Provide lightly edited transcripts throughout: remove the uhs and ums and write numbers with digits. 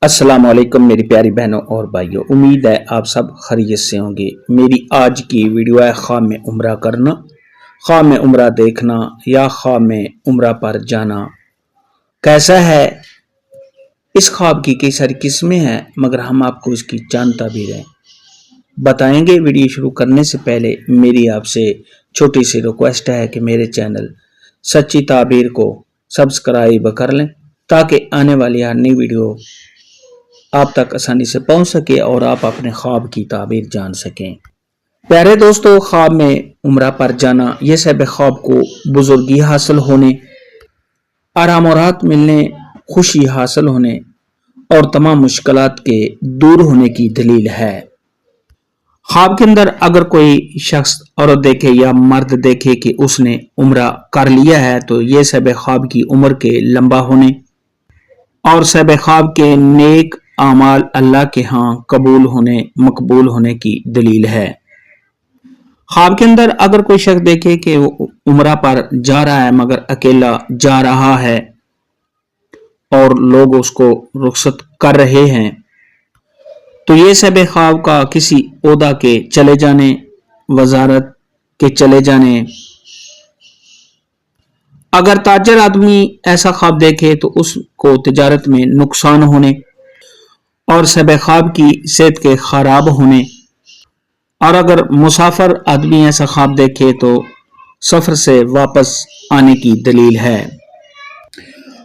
السلام علیکم میری پیاری بہنوں اور بھائیوں، امید ہے آپ سب خیریت سے ہوں گے۔ میری آج کی ویڈیو ہے خواب میں عمرہ کرنا، خواب میں عمرہ دیکھنا یا خواب میں عمرہ پر جانا کیسا ہے۔ اس خواب کی کئی ساری قسمیں ہیں، مگر ہم آپ کو اس کی چند تعبیریں بتائیں گے۔ ویڈیو شروع کرنے سے پہلے میری آپ سے چھوٹی سی ریکویسٹ ہے کہ میرے چینل سچی تعبیر کو سبسکرائب کر لیں تاکہ آنے والی ہر نئی ویڈیو آپ تک آسانی سے پہنچ سکے اور آپ اپنے خواب کی تعبیر جان سکیں۔ پیارے دوستو، خواب میں عمرہ پر جانا یہ سب خواب کو بزرگی حاصل ہونے، آرام و راحت ملنے، خوشی حاصل ہونے اور تمام مشکلات کے دور ہونے کی دلیل ہے۔ خواب کے اندر اگر کوئی شخص عورت دیکھے یا مرد دیکھے کہ اس نے عمرہ کر لیا ہے تو یہ سب خواب کی عمر کے لمبا ہونے اور سب خواب کے نیک اعمال اللہ کے ہاں قبول ہونے، مقبول ہونے کی دلیل ہے۔ خواب کے اندر اگر کوئی شخص دیکھے کہ وہ عمرہ پر جا رہا ہے مگر اکیلا جا رہا ہے اور لوگ اس کو رخصت کر رہے ہیں تو یہ سب خواب کا کسی عہدہ کے چلے جانے، وزارت کے چلے جانے۔ اگر تاجر آدمی ایسا خواب دیکھے تو اس کو تجارت میں نقصان ہونے اور سب خواب کی صحت کے خراب ہونے، اور اگر مسافر آدمی ایسا خواب دیکھے تو سفر سے واپس آنے کی دلیل ہے۔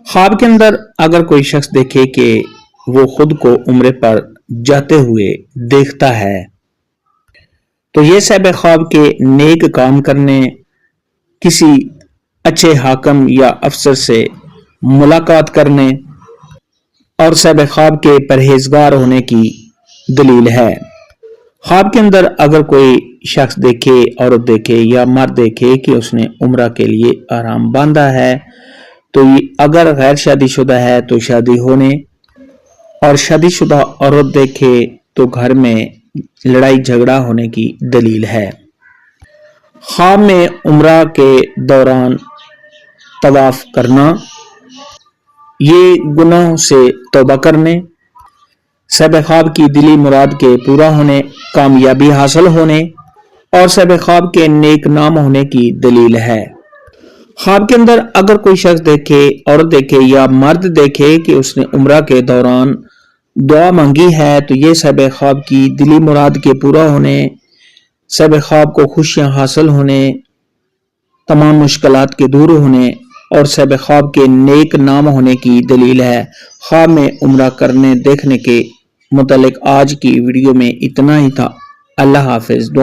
خواب کے اندر اگر کوئی شخص دیکھے کہ وہ خود کو عمرے پر جاتے ہوئے دیکھتا ہے تو یہ سب خواب کے نیک کام کرنے، کسی اچھے حاکم یا افسر سے ملاقات کرنے اور سب خواب کے پرہیزگار ہونے کی دلیل ہے۔ خواب کے اندر اگر کوئی شخص دیکھے، عورت دیکھے یا مرد دیکھے کہ اس نے عمرہ کے لیے احرام باندھا ہے تو اگر غیر شادی شدہ ہے تو شادی ہونے، اور شادی شدہ عورت دیکھے تو گھر میں لڑائی جھگڑا ہونے کی دلیل ہے۔ خواب میں عمرہ کے دوران طواف کرنا، یہ گناہوں سے توبہ کرنے، سب خواب کی دلی مراد کے پورا ہونے، کامیابی حاصل ہونے اور سب خواب کے نیک نام ہونے کی دلیل ہے۔ خواب کے اندر اگر کوئی شخص دیکھے، عورت دیکھے یا مرد دیکھے کہ اس نے عمرہ کے دوران دعا مانگی ہے تو یہ سب خواب کی دلی مراد کے پورا ہونے، سب خواب کو خوشیاں حاصل ہونے، تمام مشکلات کے دور ہونے اور سب خواب کے نیک نام ہونے کی دلیل ہے۔ خواب میں عمرہ کرنے دیکھنے کے متعلق آج کی ویڈیو میں اتنا ہی تھا۔ اللہ حافظ۔